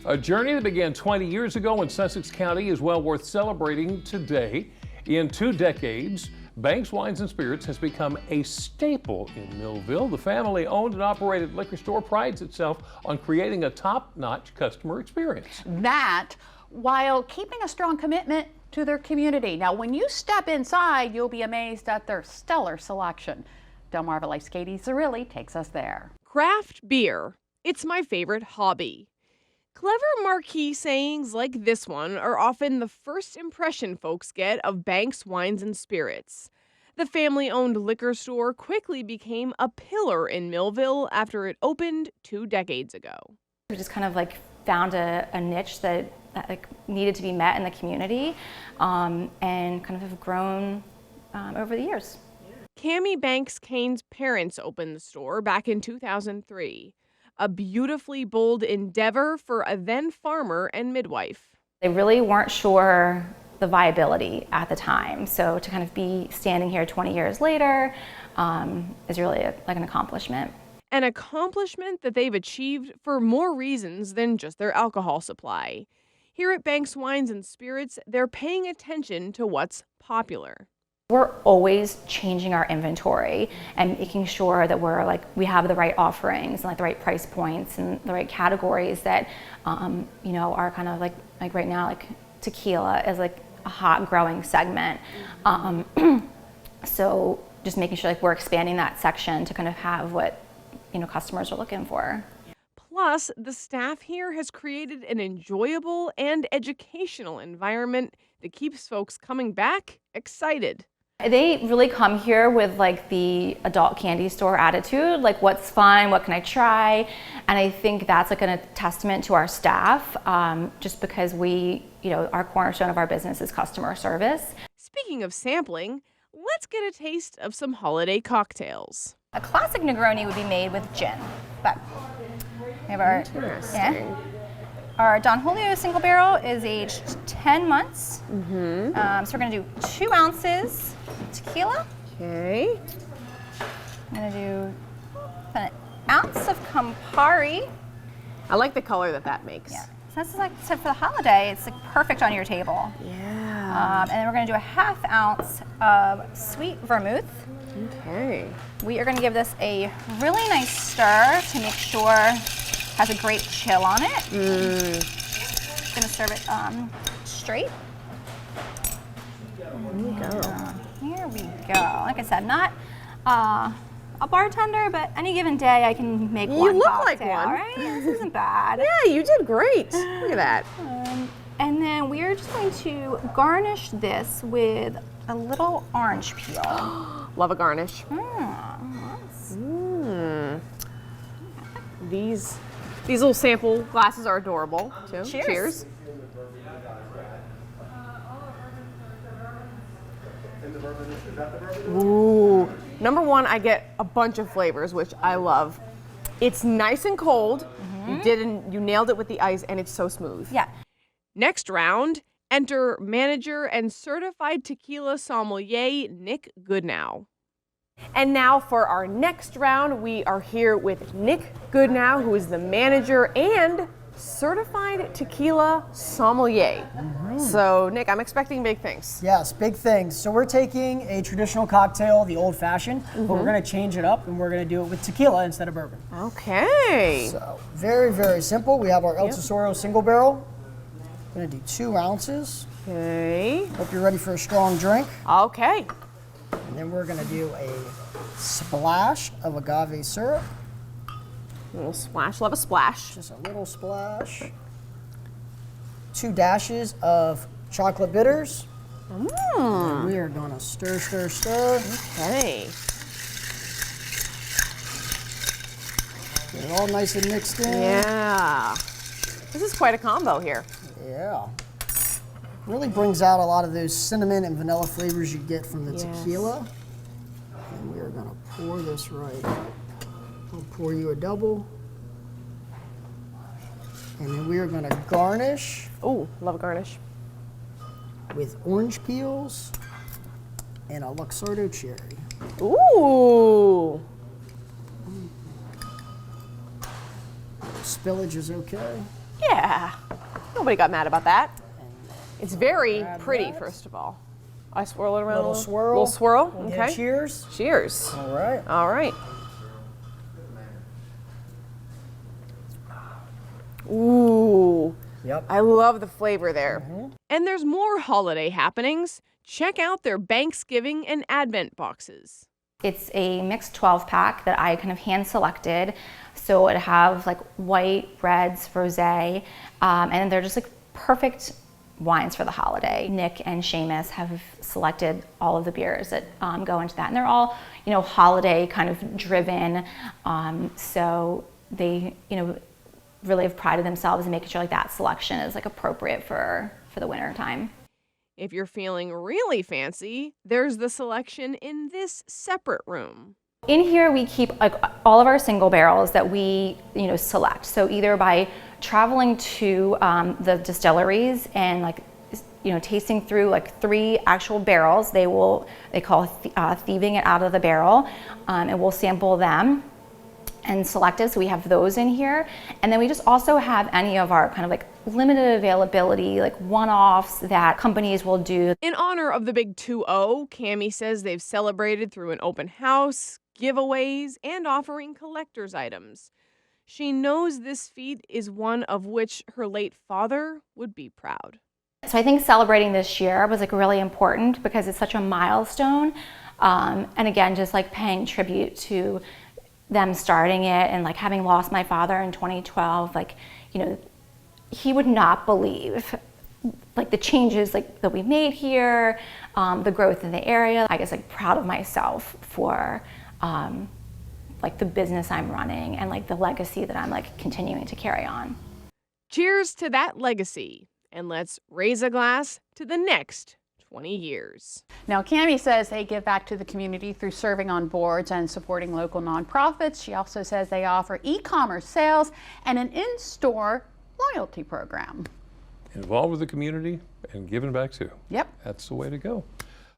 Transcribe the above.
A journey that began 20 years ago in Sussex County is well worth celebrating today. In 2 decades, Banks Wines and Spirits has become a staple in Millville. The family-owned and operated liquor store prides itself on creating a top-notch customer experience. That while keeping a strong commitment to their community. Now, when you step inside, you'll be amazed at their stellar selection. DelmarvaLife's Katie Cirilli takes us there. Craft beer. It's my favorite hobby. Clever marquee sayings like this one are often the first impression folks get of Banks Wines and Spirits. The family-owned liquor store quickly became a pillar in Millville after it opened 2 decades ago. We just kind of found a niche that needed to be met in the community, and kind of have grown over the years. Cammie Banks Kane's parents opened the store back in 2003. A beautifully bold endeavor for a then farmer and midwife. They really weren't sure the viability at the time, so to kind of be standing here 20 years later is really an accomplishment. An accomplishment that they've achieved for more reasons than just their alcohol supply. Here at Banks Wines and Spirits, they're paying attention to what's popular. We're always changing our inventory and making sure that we have the right offerings and the right price points and the right categories that are kind of like right now, tequila is a hot growing segment. So just making sure we're expanding that section to kind of have what customers are looking for. Plus, the staff here has created an enjoyable and educational environment that keeps folks coming back excited. They really come here with the adult candy store attitude, what's fun, what can I try? And I think that's a testament to our staff, just because our cornerstone of our business is customer service. Speaking of sampling, let's get a taste of some holiday cocktails. A classic Negroni would be made with gin, but we have our, our Don Julio single barrel is aged 10 months. So we're gonna do 2 ounces tequila. Okay. I'm gonna do an ounce of Campari. I like the color that makes. Yeah. So this is so for the holiday, it's perfect on your table. Yeah. And then we're gonna do a 1/2 ounce of sweet vermouth. Okay. We are gonna give this a really nice stir to make sure it has a great chill on it. Gonna serve it straight. There we go. Here we go. Like I said, not a bartender, but any given day I can make one. You look cocktail, like one. right? This isn't bad. Yeah, you did great. Look at that. And then we are just going to garnish this with a little orange peel. Love a garnish. Yes. These little sample glasses are adorable too. Cheers. Cheers. Ooh. Number one, I get a bunch of flavors, which I love. It's nice and cold. You nailed it with the ice, and it's so smooth. Yeah. Next round, enter manager and certified tequila sommelier Nick Goodnow. And now for our next round, we are here with Nick Goodnow, who is the manager and certified tequila sommelier. So, Nick, I'm expecting big things. Yes, big things. So we're taking a traditional cocktail, the old-fashioned, but we're going to change it up and we're going to do it with tequila instead of bourbon. Okay. So very, very simple. We have our El Tesoro single barrel. I'm going to do 2 ounces. Okay. Hope you're ready for a strong drink. Okay. And then we're going to do a splash of agave syrup. A little splash. Love a splash. Just a little splash. 2 dashes of chocolate bitters. And we are going to stir, stir, stir. Okay. Get it all nice and mixed in. Yeah. This is quite a combo here. Yeah. Really brings out a lot of those cinnamon and vanilla flavors you get from the tequila. And we are going to pour this right up. I'll pour you a double. And then we are going to garnish. Ooh, love a garnish. With orange peels and a Luxardo cherry. Ooh. Spillage is okay. Yeah, nobody got mad about that. It's very pretty, first of all. I swirl it around Little a little. swirl. Little swirl, And okay. cheers. Cheers. All right. All right. Ooh. Yep. I love the flavor there. And there's more holiday happenings. Check out their Thanksgiving and Advent boxes. It's a mixed 12 pack that I kind of hand selected. So it have like white, reds, rosé, and they're just like perfect wines for the holiday. Nick and Seamus have selected all of the beers that go into that, and they're all, you know, holiday kind of driven. So they, you know, really have prided themselves in making sure like that selection is like appropriate for the winter time. If you're feeling really fancy, there's the selection in this separate room. In here we keep like all of our single barrels that we, you know, select. So either by traveling to the distilleries and like, you know, tasting through like 3 actual barrels, they call thieving it out of the barrel, and we'll sample them and select it. So we have those in here. And then we just also have any of our kind of like limited availability, like one-offs that companies will do. In honor of the big 2-0, Cammie says they've celebrated through an open house, giveaways, and offering collector's items. She knows this feat is one of which her late father would be proud. So I think celebrating this year was like really important because it's such a milestone. And again, just like paying tribute to them starting it, and like having lost my father in 2012, like, you know, he would not believe like the changes like that we made here, the growth in the area. I guess like proud of myself for like the business I'm running and like the legacy that I'm like continuing to carry on. Cheers to that legacy, and let's raise a glass to the next 20 years. Now, Cammie says they give back to the community through serving on boards and supporting local nonprofits. She also says they offer e-commerce sales and an in-store loyalty program. Involved with the community and giving back too. Yep. That's the way to go.